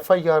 FIR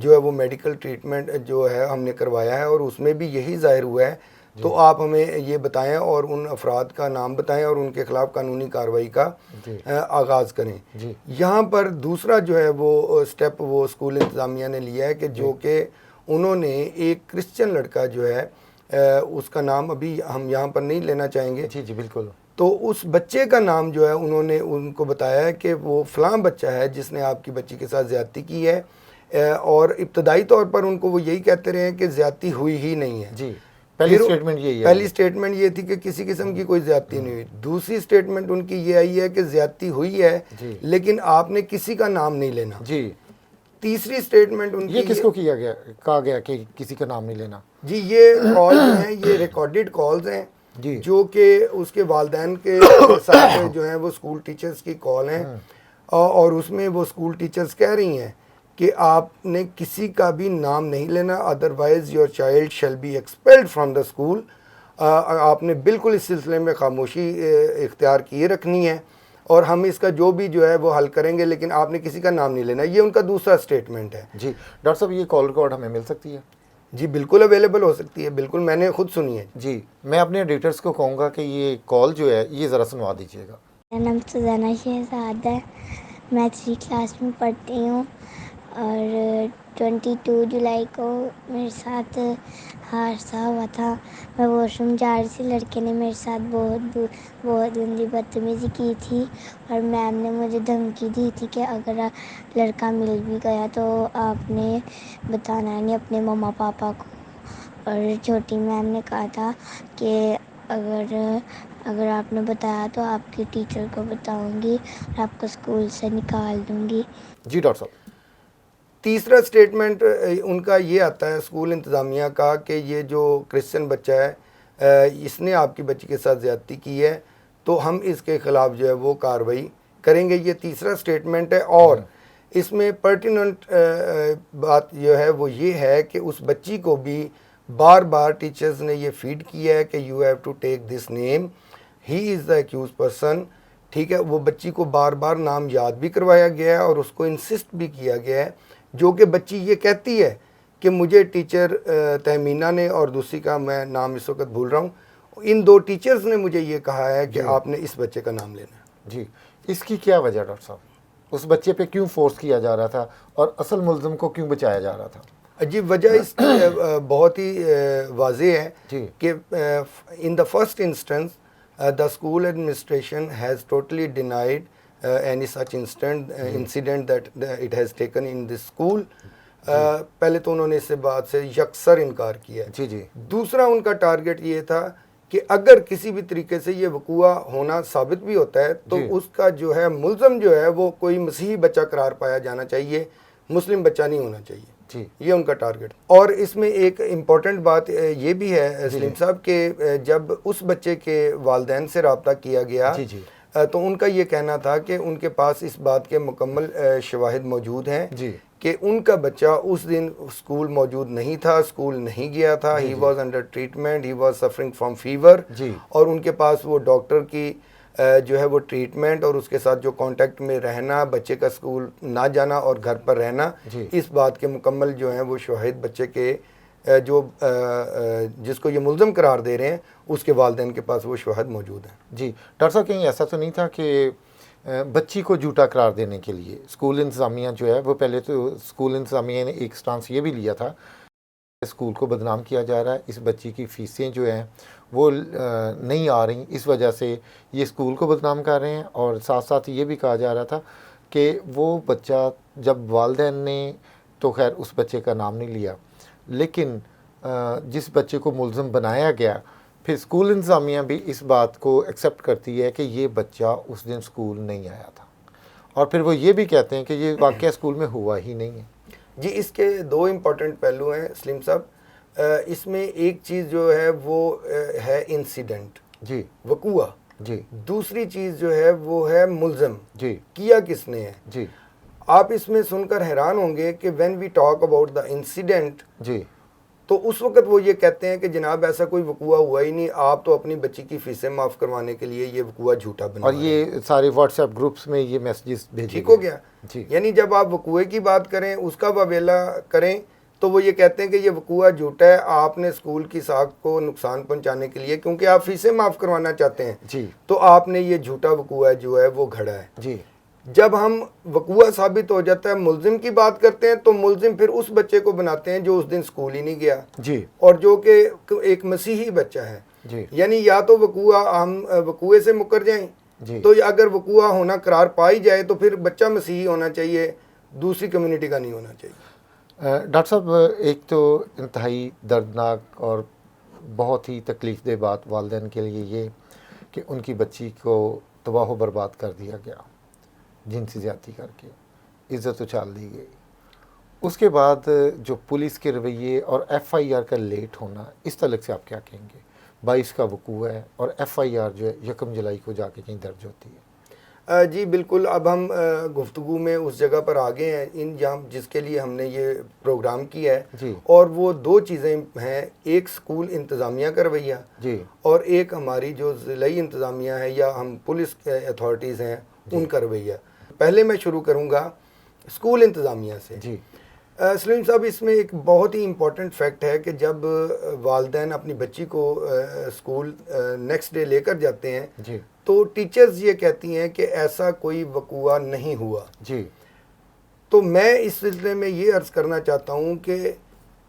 جو ہے وہ میڈیکل ٹریٹمنٹ جو ہے ہم نے کروایا ہے اور اس میں بھی یہی ظاہر ہوا ہے. تو آپ ہمیں یہ بتائیں اور ان افراد کا نام بتائیں اور ان کے خلاف قانونی کارروائی کا آغاز کریں. یہاں پر دوسرا جو ہے وہ سٹیپ وہ اسکول انتظامیہ نے لیا ہے کہ جو کہ انہوں نے ایک کرسچن لڑکا جو ہے اس کا نام ابھی ہم یہاں پر نہیں لینا چاہیں گے. جی بالکل. تو اس بچے کا نام جو ہے انہوں نے ان کو بتایا ہے کہ وہ فلاں بچہ ہے جس نے آپ کی بچی کے ساتھ زیادتی کی ہے, اور ابتدائی طور پر ان کو وہ یہی کہتے رہے ہیں کہ زیادتی ہوئی ہی نہیں ہے. جی پہلی سٹیٹمنٹ یہ تھی کہ کسی قسم کی کوئی زیادتی نہیں ہوئی. دوسری سٹیٹمنٹ ان کی یہ آئی ہے کہ زیادتی ہوئی ہے لیکن آپ نے کسی کا نام نہیں لینا. جی تیسری سٹیٹمنٹ ان کی یہ کس کو کہا گیا کہ کسی کا نام نہیں لینا؟ جی یہ کال ہیں, یہ ریکارڈڈ کالز ہیں جو کہ اس کے والدین کے ساتھ جو ہیں وہ اسکول ٹیچرز کی کال ہیں, اور اس میں وہ اسکول ٹیچرز کہہ رہی ہیں کہ آپ نے کسی کا بھی نام نہیں لینا, otherwise your child shall be expelled from the school. آپ نے بالکل اس سلسلے میں خاموشی اختیار کیے رکھنی ہے اور ہم اس کا جو بھی جو ہے وہ حل کریں گے, لیکن آپ نے کسی کا نام نہیں لینا. یہ ان کا دوسرا سٹیٹمنٹ ہے. جی ڈاکٹر صاحب یہ کال ریکارڈ ہمیں مل سکتی ہے؟ جی بالکل اویلیبل ہو سکتی ہے, بالکل میں نے خود سنی ہے. جی میں اپنے ایڈیٹرز کو کہوں گا کہ یہ کال جو ہے یہ ذرا سنوا دیجیے گا. میرا نام سزانہ شہزاد ہے, میں 3 کلاس میں پڑھتی ہوں اور 22 جولائی کو میرے ساتھ حادثہ ہوا تھا. میں واش روم جا رہی تھی, لڑکے نے میرے ساتھ بہت گندی بدتمیزی کی تھی اور میم نے مجھے دھمکی دی تھی کہ اگر لڑکا مل بھی گیا تو آپ نے بتانا نہیں اپنے مما پاپا کو. اور چھوٹی میم نے کہا تھا کہ اگر آپ نے بتایا تو آپ کی ٹیچر کو بتاؤں گی اور آپ کو اسکول سے نکال دوں گی. جی ڈاکٹر صاحب تیسرا سٹیٹمنٹ ان کا یہ آتا ہے اسکول انتظامیہ کا کہ یہ جو کرسچن بچہ ہے اس نے آپ کی بچی کے ساتھ زیادتی کی ہے تو ہم اس کے خلاف جو ہے وہ کارروائی کریں گے. یہ تیسرا سٹیٹمنٹ ہے, اور اس میں پرٹیننٹ بات جو ہے وہ یہ ہے کہ اس بچی کو بھی بار بار ٹیچرز نے یہ فیڈ کیا ہے کہ you have to take this name, he is the accused person. ٹھیک ہے, وہ بچی کو بار بار نام یاد بھی کروایا گیا ہے اور اس کو انسسٹ بھی کیا گیا ہے, جو کہ بچی یہ کہتی ہے کہ مجھے ٹیچر تہمینہ نے, اور دوسری کا میں نام اس وقت بھول رہا ہوں, ان 2 ٹیچرز نے مجھے یہ کہا ہے کہ آپ نے اس بچے کا نام لینا ہے. جی اس کی کیا وجہ ڈاکٹر صاحب؟ اس بچے پہ کیوں فورس کیا جا رہا تھا اور اصل ملزم کو کیوں بچایا جا رہا تھا؟ جی وجہ اس کی بہت ہی واضح ہے کہ in the first instance the school administration has totally denied any such incident that it has taken in this school. پہلے تو انہوں نے اس بات سے یکسر انکار کیا ہے. جی دوسرا ان کا ٹارگٹ یہ تھا کہ اگر کسی بھی طریقے سے یہ وقوع ہونا ثابت بھی ہوتا ہے تو اس کا جو ہے ملزم جو ہے وہ کوئی مسیحی بچہ قرار پایا جانا چاہیے, مسلم بچہ نہیں ہونا چاہیے. یہ ان کا ٹارگٹ. اور اس میں ایک امپورٹنٹ بات یہ بھی ہے سلیم صاحب کہ جب اس بچے کے والدین سے رابطہ کیا گیا تو ان کا یہ کہنا تھا کہ ان کے پاس اس بات کے مکمل شواہد موجود ہیں کہ ان کا بچہ اس دن اسکول موجود نہیں تھا, اسکول نہیں گیا تھا. He was under treatment, he was suffering from fever, اور ان کے پاس وہ ڈاکٹر کی جو ہے وہ ٹریٹمنٹ اور اس کے ساتھ جو کانٹیکٹ میں رہنا, بچے کا اسکول نہ جانا اور گھر پر رہنا, اس بات کے مکمل جو ہیں وہ شواہد بچے کے جو جس کو یہ ملزم قرار دے رہے ہیں اس کے والدین کے پاس وہ شواہد موجود ہیں. جی ڈاکٹر صاحب کہیں ایسا تو نہیں تھا کہ بچی کو جھوٹا قرار دینے کے لیے اسکول انتظامیہ جو ہے وہ پہلے تو اسکول انتظامیہ نے ایک سٹانس یہ بھی لیا تھا اسکول کو بدنام کیا جا رہا ہے, اس بچی کی فیسیں جو ہیں وہ نہیں آ رہی, اس وجہ سے یہ اسکول کو بدنام کر رہے ہیں, اور ساتھ ساتھ یہ بھی کہا جا رہا تھا کہ وہ بچہ جب والدین نے تو خیر اس بچے کا نام نہیں لیا, لیکن جس بچے کو ملزم بنایا گیا پھر اسکول انتظامیہ بھی اس بات کو ایکسیپٹ کرتی ہے کہ یہ بچہ اس دن اسکول نہیں آیا تھا, اور پھر وہ یہ بھی کہتے ہیں کہ یہ واقعہ اسکول میں ہوا ہی نہیں ہے. جی اس کے 2 امپورٹنٹ پہلو ہیں سلیم صاحب. اس میں ایک چیز جو ہے وہ ہے انسیڈنٹ, وقوع. دوسری چیز جو ہے وہ ہے ملزم, کیا کس نے ہے. آپ اس میں سن کر حیران ہوں گے کہ when we talk about the incident تو اس وقت وہ یہ کہتے ہیں کہ جناب ایسا کوئی وقوع ہوا ہی نہیں, آپ تو اپنی بچی کی فیسیں معاف کروانے کے لیے یہ وقوع جھوٹا بنا اور یہ سارے واٹس ایپ گروپس میں یہ میسیجز بھیجے ٹھیک ہو گیا. جی یعنی جب آپ وقوعے کی بات کریں, اس کا واویلا کریں, تو وہ یہ کہتے ہیں کہ یہ وقوع جھوٹا ہے, آپ نے اسکول کی ساکھ کو نقصان پہنچانے کے لیے کیونکہ آپ فیسیں معاف کروانا چاہتے ہیں, جی تو آپ نے یہ جھوٹا وقوع جو ہے وہ گھڑا ہے. جی جب ہم وقوع ثابت ہو جاتا ہے, ملزم کی بات کرتے ہیں, تو ملزم پھر اس بچے کو بناتے ہیں جو اس دن اسکول ہی نہیں گیا جی اور جو کہ ایک مسیحی بچہ ہے. جی یعنی یا تو وقوع ہم وقوعے سے مکر جائیں, جی تو اگر وقوع ہونا قرار پائی جائے تو پھر بچہ مسیحی ہونا چاہیے, دوسری کمیونٹی کا نہیں ہونا چاہیے. ڈاکٹر صاحب ایک تو انتہائی دردناک اور بہت ہی تکلیف دہ بات والدین کے لیے یہ کہ ان کی بچی کو تباہ و برباد کر دیا گیا, جنسی زیادتی کر کے عزت اچھال دی گئی. اس کے بعد جو پولیس کے رویے اور ایف آئی آر کا لیٹ ہونا, اس تعلق سے آپ کیا کہیں گے؟ 22 کا وقوع ہے اور ایف آئی آر جو ہے 1 جولائی کو جا کے کہیں درج ہوتی ہے. جی بالکل, اب ہم گفتگو میں اس جگہ پر آگے ہیں جہاں جس کے لیے ہم نے یہ پروگرام کیا ہے, جی اور وہ 2 چیزیں ہیں, ایک اسکول انتظامیہ کا رویہ جی اور ایک ہماری جو ضلعی انتظامیہ ہے یا ہم پولیس اتھارٹیز ہیں ان کا رویہ. پہلے میں شروع کروں گا اسکول انتظامیہ سے. جی سلیم صاحب, اس میں ایک بہت ہی امپورٹنٹ فیکٹ ہے کہ جب والدین اپنی بچی کو اسکول نیکسٹ ڈے لے کر جاتے ہیں, جی تو ٹیچرز یہ کہتی ہیں کہ ایسا کوئی وقوع نہیں ہوا. جی تو میں اس سلسلے میں یہ عرض کرنا چاہتا ہوں کہ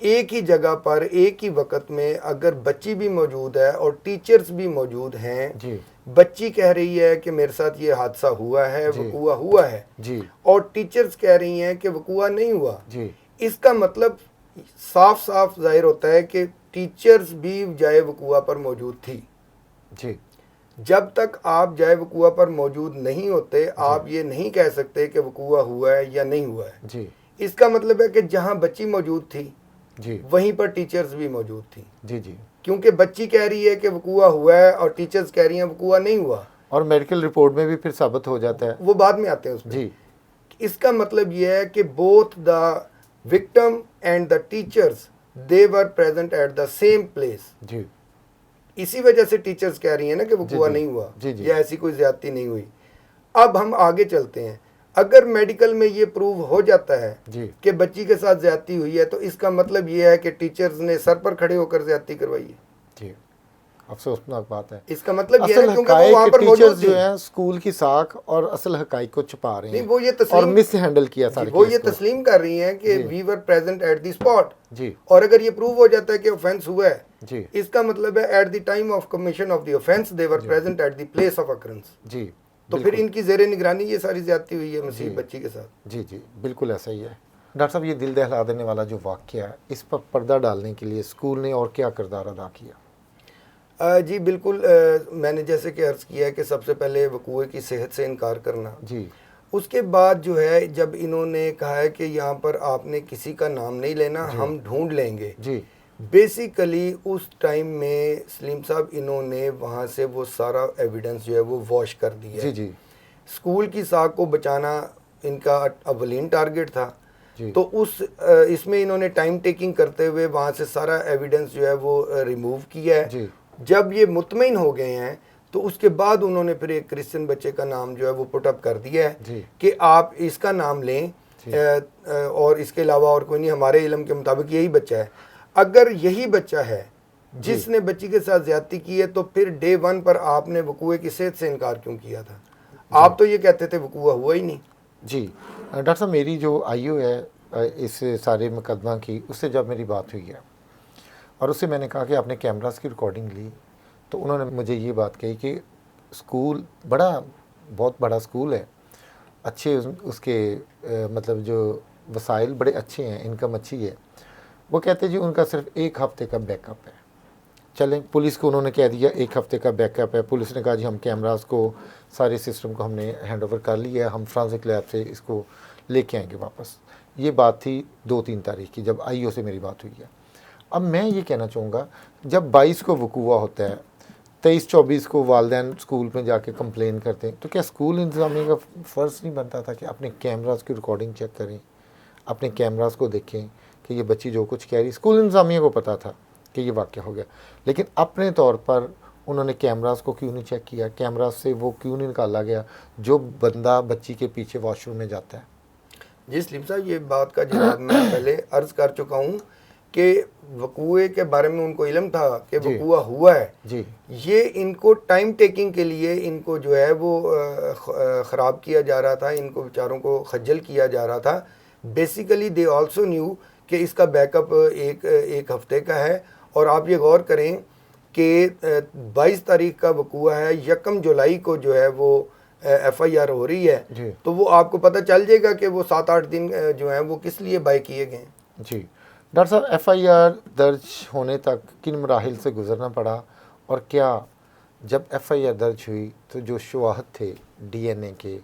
ایک ہی جگہ پر ایک ہی وقت میں اگر بچی بھی موجود ہے اور ٹیچرز بھی موجود ہیں, جی بچی کہہ رہی ہے کہ میرے ساتھ یہ حادثہ ہوا ہے, جی وقوع ہوا ہے, جی اور ٹیچرز کہہ رہی ہیں کہ وقوع نہیں ہوا, جی اس کا مطلب صاف صاف ظاہر ہوتا ہے کہ ٹیچرز بھی جائے وقوع پر موجود تھی. جی جب تک آپ جائے وقوع پر موجود نہیں ہوتے, آپ یہ نہیں کہہ سکتے کہ وقوع ہوا ہے یا نہیں ہوا ہے. جی اس کا مطلب ہے کہ جہاں بچی موجود تھی جی وہیں پر ٹیچرز بھی موجود تھیں, جی جی کیونکہ بچی کہہ رہی ہے کہ وقوع ہوا ہے اور ٹیچرز کہہ رہی ہیں وقوع نہیں ہوا. اور میڈیکل رپورٹ میں بھی پھر ثابت ہو جاتا ہے. وہ بعد میں آتے ہیں اس میں. جی اس کا مطلب یہ ہے کہ both the victim and the teachers they were present at the same place. جی اسی وجہ سے ٹیچرز کہہ رہی ہیں نا کہ وقوع جی نہیں ہوا جی جی یا ایسی کوئی زیادتی نہیں ہوئی. اب ہم آگے چلتے ہیں. اگر میڈیکل میں یہ پروو ہو جاتا ہے جی کہ بچی کے ساتھ زیادتی ہوئی ہے, تو اس کا مطلب یہ ہے کہ ٹیچرز نے سر پر کھڑے ہو کر زیادتی کروائی ہے. جی افسوسناک بات ہے. اس کا مطلب یہ اصل ہے کیونکہ وہ وہاں حقائق پر موجود ٹیچرز جو تھی. ہیں اسکول کی ساکھ اور اصل حقائق کو چھپا رہے نہیں, ہیں وہ یہ اور تسلیم مس ہینڈل کیا جی, سارے وہ یہ کیس کو. تسلیم کر رہی ہیں کہ جی. وی ور پریزنٹ ایٹ دی اسپاٹ. جی اور اگر یہ پروو ہو جاتا ہے کہ آفینس ہوا ہے, جی اس کا مطلب ہے at the time of commission of the offence they were present at the place of occurrence. جی تو پھر ان کی زیر نگرانی یہ ساری زیادتی ہوئی ہے مسیح جی. بچی کے ساتھ. جی جی بالکل ایسا ہی ہے. ڈاکٹر صاحب یہ دل دہلا دینے والا جو واقعہ ہے, اس پر پردہ ڈالنے کے لیے اسکول نے اور کیا کردار ادا کیا؟ جی بالکل, میں نے جیسے کہ عرض کیا ہے کہ سب سے پہلے وقوع کی صحت سے انکار کرنا. جی اس کے بعد جو ہے جب انہوں نے کہا ہے کہ یہاں پر آپ نے کسی کا نام نہیں لینا, ہم ڈھونڈ لیں گے. جی بیسیکلی اس ٹائم میں سلیم صاحب انہوں نے وہاں سے وہ سارا ایویڈنس جو ہے وہ واش کر دیا. جی جی اسکول کی ساکھ کو بچانا ان کا اولین ٹارگٹ تھا. جی تو اس میں انہوں نے ٹائم ٹیکنگ کرتے ہوئے وہاں سے سارا ایویڈنس جو ہے وہ ریموو کیا ہے. جی جب یہ مطمئن ہو گئے ہیں تو اس کے بعد انہوں نے پھر ایک کرسچن بچے کا نام جو ہے وہ پٹ اپ کر دیا ہے جی کہ آپ اس کا نام لیں, اور اس کے علاوہ اور کوئی نہیں, ہمارے علم کے مطابق یہی بچہ ہے. اگر یہی بچہ ہے جس نے بچی کے ساتھ زیادتی کی ہے, تو پھر ڈے 1 پر آپ نے وقوع کی صحت سے انکار کیوں کیا تھا؟ آپ تو یہ کہتے تھے وقوع ہوا ہی نہیں. جی ڈاکٹر صاحب میری جو آئی او ہے اس سارے مقدمہ کی, اس سے جب میری بات ہوئی ہے اور اس سے میں نے کہا کہ آپ نے کیمراز کی ریکارڈنگ لی, تو انہوں نے مجھے یہ بات کہی کہ اسکول بہت بڑا اسکول ہے, اچھے اس کے مطلب جو وسائل بڑے اچھے ہیں, انکم اچھی ہے. وہ کہتے جی ان کا صرف 1 ہفتے کا بیک اپ ہے. چلیں پولیس کو انہوں نے کہہ دیا 1 ہفتے کا بیک اپ ہے. پولیس نے کہا جی ہم کیمراز کو سارے سسٹم کو ہم نے ہینڈ اوور کر لیا ہے, ہم فرانسک لیب سے اس کو لے کے آئیں گے واپس. یہ بات تھی 2-3 تاریخ کی جب آئی او سے میری بات ہوئی ہے. اب میں یہ کہنا چاہوں گا جب 22 کو وقوع ہوتا ہے, 23-24 کو والدین اسکول میں جا کے کمپلین کرتے ہیں, تو کیا اسکول انتظامیہ کا فرض نہیں بنتا تھا کہ اپنے کیمراز کی ریکارڈنگ چیک کریں, اپنے کیمراز کو دیکھیں کہ کہ یہ بچی جو کچھ کہہ رہی، اسکول انتظامیہ کو پتہ تھا کہ یہ واقعہ ہو گیا، لیکن اپنے طور پر انہوں نے کیمراز کو کیوں نہیں چیک کیا، کیمراز سے وہ کیوں نہیں نکالا گیا جو بندہ بچی کے پیچھے واش روم میں جاتا ہے؟ جی سلیم صاحب، یہ بات کا جواب میں پہلے عرض کر چکا ہوں کہ وقوعے کے بارے میں ان کو علم تھا کہ جی وقوعہ ہوا ہے. جی یہ ان کو ٹائم ٹیکنگ کے لیے ان کو جو ہے وہ خراب کیا جا رہا تھا، ان کو بیچاروں کو خجل کیا جا رہا تھا. بیسیکلی دے آلسو نیو کہ اس کا بیک اپ ایک ہفتے کا ہے. اور آپ یہ غور کریں کہ 22 تاریخ کا وقوعہ ہے، 1 جولائی کو جو ہے وہ ایف آئی آر ہو رہی ہے. جی تو وہ آپ کو پتہ چل جائے گا کہ وہ 7-8 دن جو ہیں وہ کس لیے بائی کیے گئے. جی ڈاکٹر صاحب، ایف آئی آر درج ہونے تک کن مراحل سے گزرنا پڑا، اور کیا جب ایف آئی آر درج ہوئی تو جو شواہد تھے ڈی این اے کے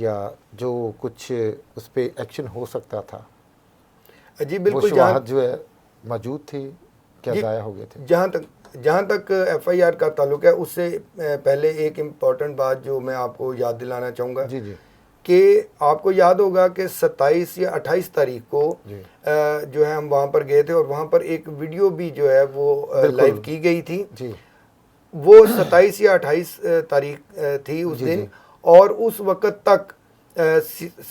یا جو کچھ اس پہ ایکشن ہو سکتا تھا، جی وہ بالکل، شواہد جو ہے موجود تھے، کیا جی ضائع ہو گئے تھے؟ جہاں تک ایف آئی آر کا تعلق ہے، اس سے پہلے ایک امپورٹنٹ بات جو میں آپ کو یاد دلانا چاہوں گا جی جی کہ آپ کو یاد ہوگا کہ 27 یا 28 تاریخ کو جی جو ہے ہم وہاں پر گئے تھے، اور وہاں پر ایک ویڈیو بھی جو ہے وہ بالکل لائیو کی گئی تھی. جی وہ 27 یا 28 تاریخ تھی اس جی دن. جی اور اس وقت تک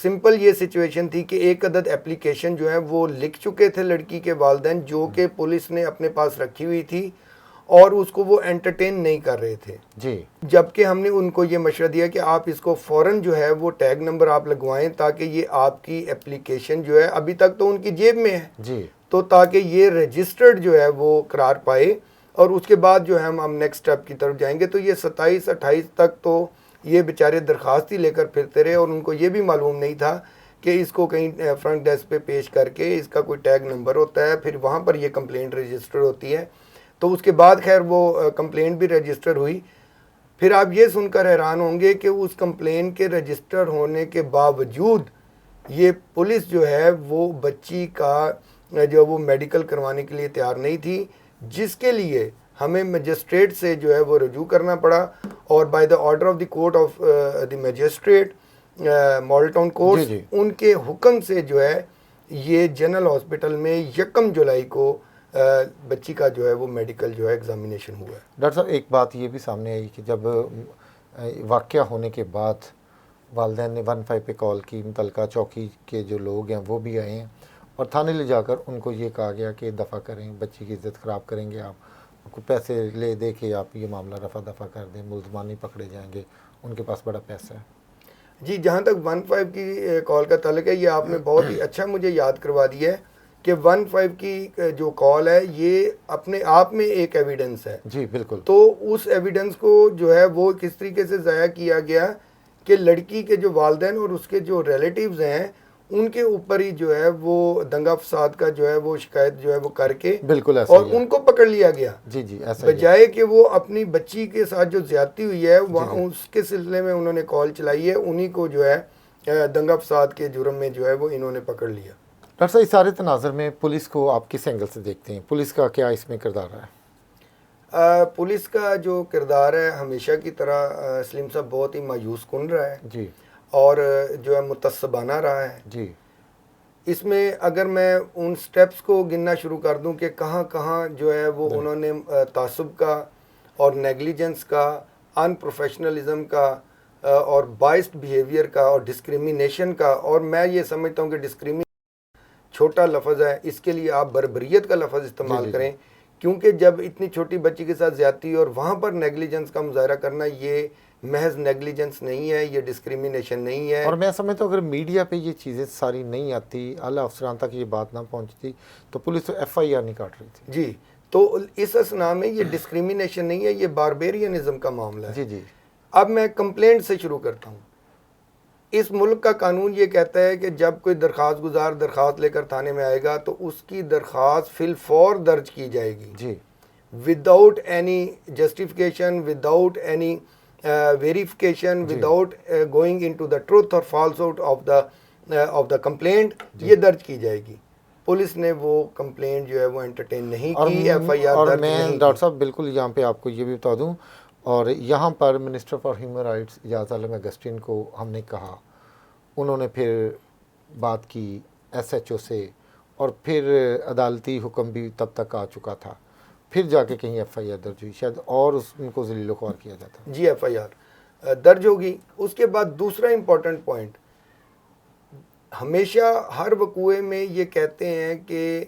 سمپل یہ سچویشن تھی کہ ایک عدد اپلیکیشن جو ہے وہ لکھ چکے تھے لڑکی کے والدین، جو کہ پولیس نے اپنے پاس رکھی ہوئی تھی، اور اس کو وہ انٹرٹین نہیں کر رہے تھے. جی جبکہ ہم نے ان کو یہ مشورہ دیا کہ آپ اس کو فوراً جو ہے وہ ٹیگ نمبر آپ لگوائیں، تاکہ یہ آپ کی اپلیکیشن جو ہے ابھی تک تو ان کی جیب میں ہے، جی تو تاکہ یہ رجسٹرڈ جو ہے وہ قرار پائے، اور اس کے بعد جو ہے ہم نیکسٹ سٹیپ کی طرف جائیں گے. تو یہ 27-28 تک تو یہ بیچارے درخواست ہی لے کر پھرتے رہے، اور ان کو یہ بھی معلوم نہیں تھا کہ اس کو کہیں فرنٹ ڈیسک پہ پیش کر کے اس کا کوئی ٹیگ نمبر ہوتا ہے، پھر وہاں پر یہ کمپلینٹ رجسٹر ہوتی ہے. تو اس کے بعد خیر وہ کمپلینٹ بھی رجسٹر ہوئی. پھر آپ یہ سن کر حیران ہوں گے کہ اس کمپلین کے رجسٹر ہونے کے باوجود یہ پولیس جو ہے وہ بچی کا جو وہ میڈیکل کروانے کے لیے تیار نہیں تھی، جس کے لیے ہمیں مجسٹریٹ سے جو ہے وہ رجوع کرنا پڑا. اور by the order of the court of the magistrate model town جی کورٹس، جی ان کے حکم سے جو ہے یہ جنرل ہاسپٹل میں 1 جولائی کو بچی کا جو ہے وہ میڈیکل جو ہے ایگزامینیشن ہوا ہے. ڈاکٹر صاحب، ایک بات یہ بھی سامنے آئی کہ جب واقعہ ہونے کے بعد والدین نے 15 پہ کال کی، متعلقہ چوکی کے جو لوگ ہیں وہ بھی آئے ہیں، اور تھانے لے جا کر ان کو یہ کہا گیا کہ دفع کریں، بچی کی عزت خراب کریں گے آپ کو پیسے لے دے کے آپ یہ معاملہ رفع دفع کر دیں، ملزمان نہیں پکڑے جائیں گے، ان کے پاس بڑا پیسہ ہے. جی جہاں تک 15 کی کال کا تعلق ہے، یہ آپ نے بہت ہی اچھا مجھے یاد کروا دیا ہے کہ 15 کی جو کال ہے یہ اپنے آپ میں ایک ایویڈنس ہے. جی بالکل. تو اس ایویڈنس کو جو ہے وہ کس طریقے سے ضائع کیا گیا کہ لڑکی کے جو والدین اور اس کے جو ریلیٹیوز ہیں، ان کے اوپر ہی جو ہے وہ دنگا فساد کا جو ہے وہ شکایت جو ہے وہ کر کے بالکل ایسا اور ہی ہے. ان کو پکڑ لیا گیا، جی جی ایسا ہی ہے. بجائے کہ وہ اپنی بچی کے ساتھ جو زیادتی ہوئی ہے وہاں اس کے سلسلے میں انہوں نے کال چلائی ہے، انہی کو جو ہے دنگا فساد کے جرم میں جو ہے وہ انہوں نے پکڑ لیا. ڈاکٹر صاحب، اس سارے تناظر میں پولیس کو آپ کس اینگل سے دیکھتے ہیں؟ پولیس کا کیا اس میں کردار ہے؟ پولیس کا جو کردار ہے ہمیشہ کی طرح سلیم صاحب بہت ہی مایوس کن رہا ہے، جی اور جو ہے متعصبانہ رہا ہے. جی اس میں اگر میں ان سٹیپس کو گننا شروع کر دوں کہ کہاں کہاں جو ہے وہ انہوں نے تعصب کا اور نیگلیجنس کا، ان پروفیشنلزم کا اور بائسڈ بیہیویئر کا اور ڈسکریمینیشن کا، اور میں یہ سمجھتا ہوں کہ ڈسکریمینیشن چھوٹا لفظ ہے، اس کے لیے آپ بربریت کا لفظ استعمال کریں، کیونکہ جب اتنی چھوٹی بچی کے ساتھ زیادتی اور وہاں پر نیگلیجنس کا مظاہرہ کرنا، یہ محض نیگلیجنس نہیں ہے، یہ ڈسکریمینیشن نہیں ہے. اور میں سمجھتا ہوں اگر میڈیا پہ یہ چیزیں ساری نہیں آتی، اعلیٰ افسران تک یہ بات نہ پہنچتی، تو پولیس تو ایف آئی آر نہیں کاٹ رہی تھی. جی تو اس اسنا میں یہ ڈسکریمینیشن نہیں ہے، یہ باربیرینزم کا معاملہ ہے. جی جی اب میں کمپلینٹ سے شروع کرتا ہوں. اس ملک کا قانون یہ کہتا ہے کہ جب کوئی درخواست گزار درخواست لے کر تھانے میں آئے گا تو اس کی درخواست فی الفور درج کی جائے گی، جی without any justification, without any verification, without going into the truth اور false out of the complaint, یہ درج کی جائے گی. پولیس نے وہ کمپلینٹ جو ہے وہ انٹرٹین نہیں کی، ایف آئی آر اور درج میں نہیں ڈاکٹر کی. صاحب بالکل یہاں پہ آپ کو یہ بھی بتا دوں، اور یہاں پر منسٹر فار ہیومن رائٹس اجاز عالم اگسٹین کو ہم نے کہا، انہوں نے پھر بات کی ایس ایچ او سے، اور پھر عدالتی حکم بھی تب تک آ چکا تھا، پھر جا کے کہیں ایف آئی آر درج ہوئی شاید اور ان کو ذلیل و خوار کیا جاتا. جی ایف آئی آر درج ہوگی. اس کے بعد دوسرا امپورٹنٹ پوائنٹ، ہمیشہ ہر وقوعے میں یہ کہتے ہیں کہ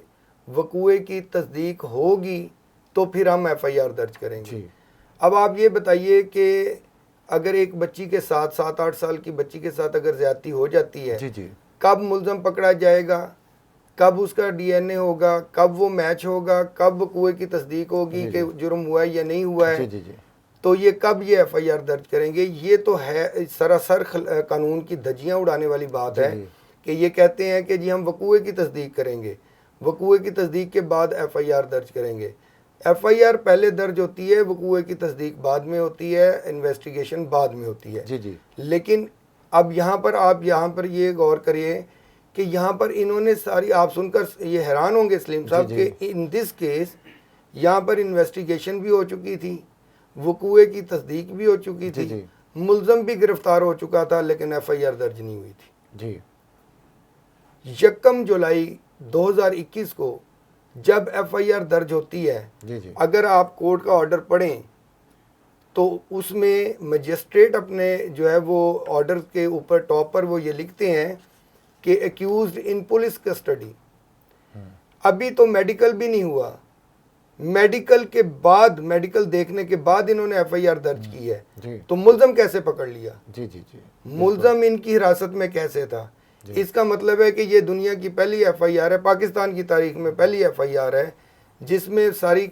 وقوعے کی تصدیق ہوگی تو پھر ہم ایف آئی آر درج کریں گے. جی اب آپ یہ بتائیے کہ اگر ایک بچی کے ساتھ 7-8 سال کی بچی کے ساتھ اگر زیادتی ہو جاتی ہے، جی جی کب ملزم پکڑا جائے گا، کب اس کا ڈی این اے ہوگا، کب وہ میچ ہوگا، کب وقوعے کی تصدیق ہوگی جی کہ جی. جرم ہوا ہے یا نہیں ہوا ہے، جی جی جی تو یہ کب یہ ایف آئی آر درج کریں گے. یہ تو ہے سراسر قانون کی دھجیاں اڑانے والی بات ہے جی. کہ یہ کہتے ہیں کہ جی ہم وقوعے کی تصدیق کریں گے، وقوعے کی تصدیق کے بعد ایف آئی آر درج کریں گے. ایف آئی آر پہلے درج ہوتی ہے، وقوعے کی تصدیق بعد میں ہوتی ہے، انویسٹیگیشن بعد میں ہوتی ہے. جی جی لیکن اب یہاں پر آپ یہاں پر یہ غور کریے کہ یہاں پر انہوں نے ساری، آپ سن کر یہ حیران ہوں گے سلیم صاحب جی. کہ ان دس کیس یہاں پر انویسٹیگیشن بھی ہو چکی تھی، وقوعے کی تصدیق بھی ہو چکی جی تھی، جی ملزم بھی گرفتار ہو چکا تھا، لیکن ایف آئی آر درج نہیں ہوئی تھی. جی 1 جولائی 2021 کو جب ایف آئی آر درج ہوتی ہے، جی جی اگر آپ کورٹ کا آرڈر پڑھیں تو اس میں مجسٹریٹ اپنے جو ہے وہ آرڈر کے اوپر ٹاپ پر وہ یہ لکھتے ہیں کہ ایکیوزڈ ان پولیس کسٹڈی. ابھی تو میڈیکل بھی نہیں ہوا، میڈیکل کے بعد، میڈیکل دیکھنے کے بعد انہوں نے ایف آئی آر درج کی ہے. جی تو ملزم کیسے پکڑ لیا؟ جی جی جی ملزم ان کی حراست میں کیسے تھا؟ اس کا مطلب ہے کہ یہ دنیا کی پہلی ایف آئی آر ہے، پاکستان کی تاریخ میں پہلی ایف آئی آر ہے جس میں ساری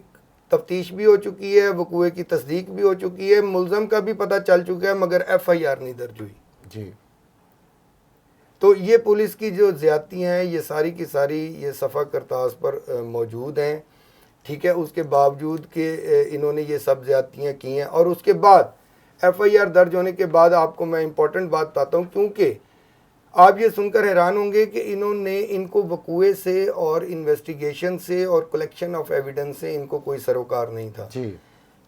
تفتیش بھی ہو چکی ہے، وقوعے کی تصدیق بھی ہو چکی ہے، ملزم کا بھی پتہ چل چکا ہے، مگر ایف آئی آر نہیں درج ہوئی. جی تو یہ پولیس کی جو زیادتیاں ہیں یہ ساری کی ساری یہ صفحہ کرتاز پر موجود ہیں. ٹھیک ہے، اس کے باوجود کہ انہوں نے یہ سب زیادتیاں کی ہیں. اور اس کے بعد ایف آئی آر درج ہونے کے بعد آپ کو میں امپورٹنٹ بات بتاتا ہوں، کیونکہ آپ یہ سن کر حیران ہوں گے کہ انہوں نے ان کو وقوعے سے اور انویسٹیگیشن سے اور کلیکشن آف ایویڈنس سے ان کو کوئی سروکار نہیں تھا. جی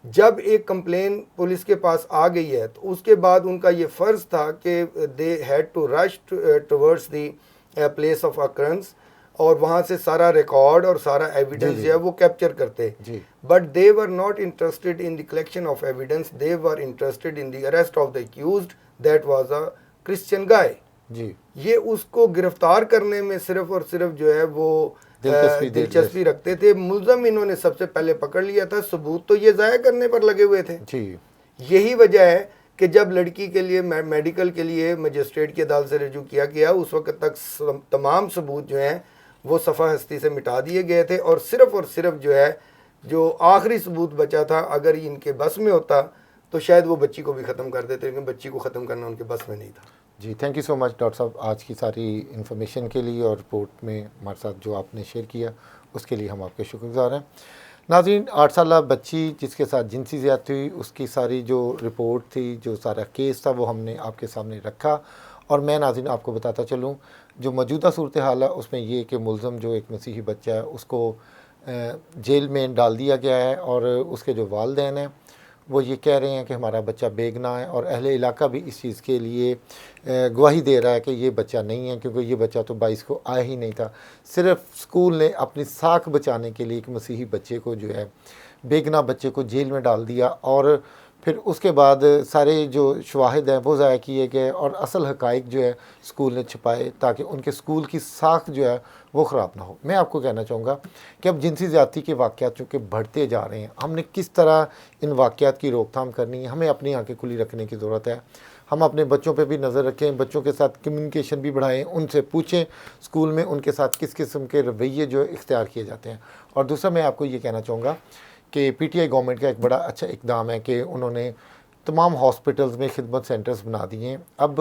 جب ایک کمپلین پولیس کے پاس آ گئی ہے تو اس کے بعد ان کا یہ فرض تھا کہ they had to rush towards the place of occurrence, اور وہاں سے سارا ریکارڈ اور سارا ایویڈنس جو ہے وہ کیپچر کرتے. جی but they were not interested in the collection of evidence, they were interested in the arrest of the accused that was a Christian guy. جی یہ اس کو گرفتار کرنے میں صرف اور صرف جو ہے وہ دلچسپی رکھتے تھے. ملزم انہوں نے سب سے پہلے پکڑ لیا تھا، ثبوت تو یہ ضائع کرنے پر لگے ہوئے تھے. جی یہی وجہ ہے کہ جب لڑکی کے لیے میڈیکل کے لیے مجسٹریٹ کی عدالت سے رجوع کیا گیا، اس وقت تک تمام ثبوت جو ہیں وہ صفحہ ہستی سے مٹا دیے گئے تھے، اور صرف جو ہے جو آخری ثبوت بچا تھا اگر ان کے بس میں ہوتا تو شاید وہ بچی کو بھی ختم کر دیتے، لیکن بچی کو ختم کرنا ان کے بس میں نہیں تھا. جی thank you so much doctor صاحب آج کی ساری انفارمیشن کے لیے اور رپورٹ میں ہمارے ساتھ جو آپ نے شیئر کیا اس کے لیے ہم آپ کے شکر گزار ہیں. ناظرین 8 سالہ بچی جس کے ساتھ جنسی زیادتی ہوئی اس کی ساری جو رپورٹ تھی، جو سارا کیس تھا وہ ہم نے آپ کے سامنے رکھا. اور میں ناظرین آپ کو بتاتا چلوں جو موجودہ صورتحال ہے اس میں یہ کہ ملزم جو ایک مسیحی بچہ ہے اس کو جیل میں ڈال دیا گیا ہے، اور اس کے جو والدین ہیں وہ یہ کہہ رہے ہیں کہ ہمارا بچہ بے گناہ ہے، اور اہل علاقہ بھی اس چیز کے لیے گواہی دے رہا ہے کہ یہ بچہ نہیں ہے، کیونکہ یہ بچہ تو 22 کو آیا ہی نہیں تھا. صرف اسکول نے اپنی ساکھ بچانے کے لیے ایک مسیحی بچے کو جو ہے بے گناہ بچے کو جیل میں ڈال دیا، اور پھر اس کے بعد سارے جو شواہد ہیں وہ ضائع کیے گئے، اور اصل حقائق جو ہے اسکول نے چھپائے تاکہ ان کے اسکول کی ساکھ جو ہے وہ خراب نہ ہو. میں آپ کو کہنا چاہوں گا کہ اب جنسی زیادتی کے واقعات چونکہ بڑھتے جا رہے ہیں، ہم نے کس طرح ان واقعات کی روک تھام کرنی ہے، ہمیں اپنی آنکھیں کھلی رکھنے کی ضرورت ہے. ہم اپنے بچوں پہ بھی نظر رکھیں، بچوں کے ساتھ کمیونیکیشن بھی بڑھائیں، ان سے پوچھیں اسکول میں ان کے ساتھ کس قسم کے رویے جو اختیار کیے جاتے ہیں. اور دوسرا میں آپ کو یہ کہنا چاہوں گا کہ پی ٹی آئی گورنمنٹ کا ایک بڑا اچھا اقدام ہے کہ انہوں نے تمام ہاسپٹلز میں خدمت سینٹرز بنا دیے ہیں. اب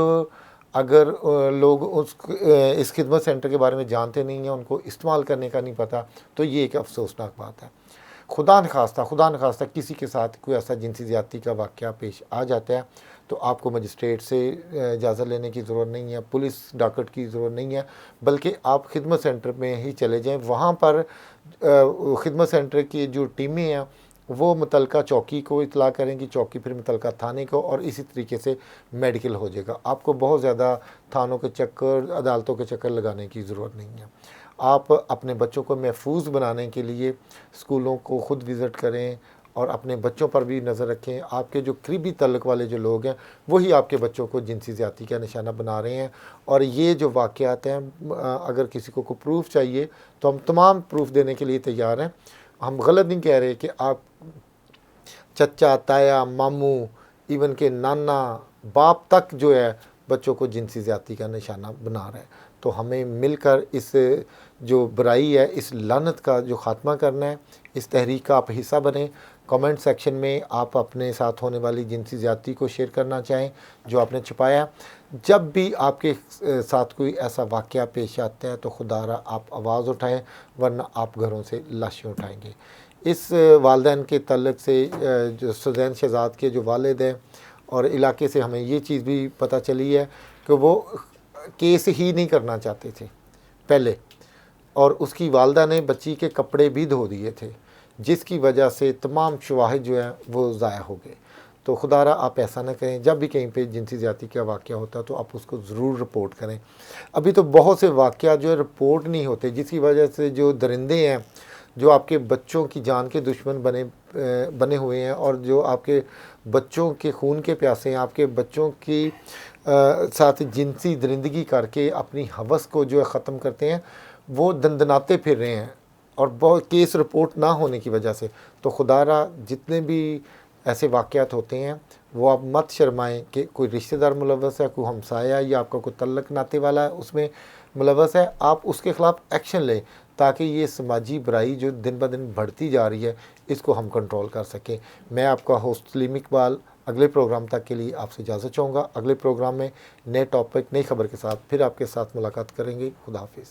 اگر لوگ اس خدمت سینٹر کے بارے میں جانتے نہیں ہیں، ان کو استعمال کرنے کا نہیں پتہ، تو یہ ایک افسوسناک بات ہے. خدا نخواستہ کسی کے ساتھ کوئی ایسا جنسی زیادتی کا واقعہ پیش آ جاتا ہے تو آپ کو مجسٹریٹ سے اجازت لینے کی ضرورت نہیں ہے، پولیس ڈاکٹ کی ضرورت نہیں ہے، بلکہ آپ خدمت سینٹر میں ہی چلے جائیں. وہاں پر خدمت سینٹر کی جو ٹیمیں ہیں وہ متعلقہ چوکی کو اطلاع کریں گی، چوکی پھر متعلقہ تھانے کو، اور اسی طریقے سے میڈیکل ہو جائے گا. آپ کو بہت زیادہ تھانوں کے چکر، عدالتوں کے چکر لگانے کی ضرورت نہیں ہے. آپ اپنے بچوں کو محفوظ بنانے کے لیے اسکولوں کو خود وزٹ کریں اور اپنے بچوں پر بھی نظر رکھیں. آپ کے جو قریبی تعلق والے جو لوگ ہیں وہی آپ کے بچوں کو جنسی زیادتی کا نشانہ بنا رہے ہیں. اور یہ جو واقعات ہیں اگر کسی کو پروف چاہیے تو ہم تمام پروف دینے کے لیے تیار ہیں. ہم غلط نہیں کہہ رہے کہ آپ چچا، تایا، ماموں، ایون کہ نانا، باپ تک جو ہے بچوں کو جنسی زیادتی کا نشانہ بنا رہا ہے. تو ہمیں مل کر اس جو برائی ہے، اس لعنت کا جو خاتمہ کرنا ہے. اس تحریک کا آپ حصہ بنیں. کمنٹ سیکشن میں آپ اپنے ساتھ ہونے والی جنسی زیادتی کو شیئر کرنا چاہیں جو آپ نے چھپایا. جب بھی آپ کے ساتھ کوئی ایسا واقعہ پیش آتا ہے تو خدا را آپ آواز اٹھائیں، ورنہ آپ گھروں سے لاشیں اٹھائیں گے. اس والدین کے تعلق سے جو سزین شہزاد کے جو والد ہیں اور علاقے سے ہمیں یہ چیز بھی پتہ چلی ہے کہ وہ کیس ہی نہیں کرنا چاہتے تھے پہلے، اور اس کی والدہ نے بچی کے کپڑے بھی دھو دیے تھے، جس کی وجہ سے تمام شواہد جو ہیں وہ ضائع ہو گئے. تو خدا را آپ ایسا نہ کریں. جب بھی کہیں پہ جنسی زیادتی کا واقعہ ہوتا ہے تو آپ اس کو ضرور رپورٹ کریں. ابھی تو بہت سے واقعات جو ہے رپورٹ نہیں ہوتے، جس کی وجہ سے جو درندے ہیں جو آپ کے بچوں کی جان کے دشمن بنے ہوئے ہیں اور جو آپ کے بچوں کے خون کے پیاسے ہیں، آپ کے بچوں کی ساتھ جنسی درندگی کر کے اپنی ہوس کو جو ہے ختم کرتے ہیں، وہ دندناتے پھر رہے ہیں اور بہت کیس رپورٹ نہ ہونے کی وجہ سے. تو خدا را جتنے بھی ایسے واقعات ہوتے ہیں وہ آپ مت شرمائیں کہ کوئی رشتہ دار ملوث ہے، کوئی ہمسایہ یا آپ کا کوئی تعلق ناتے والا ہے اس میں ملوث ہے، آپ اس کے خلاف ایکشن لیں تاکہ یہ سماجی برائی جو دن بہ دن بڑھتی جا رہی ہے اس کو ہم کنٹرول کر سکیں. میں آپ کا ہوسٹ سلیم اقبال اگلے پروگرام تک کے لیے آپ سے اجازت چاہوں گا. اگلے پروگرام میں نئے ٹاپک، نئی خبر کے ساتھ پھر آپ کے ساتھ ملاقات کریں گے. خدا حافظ.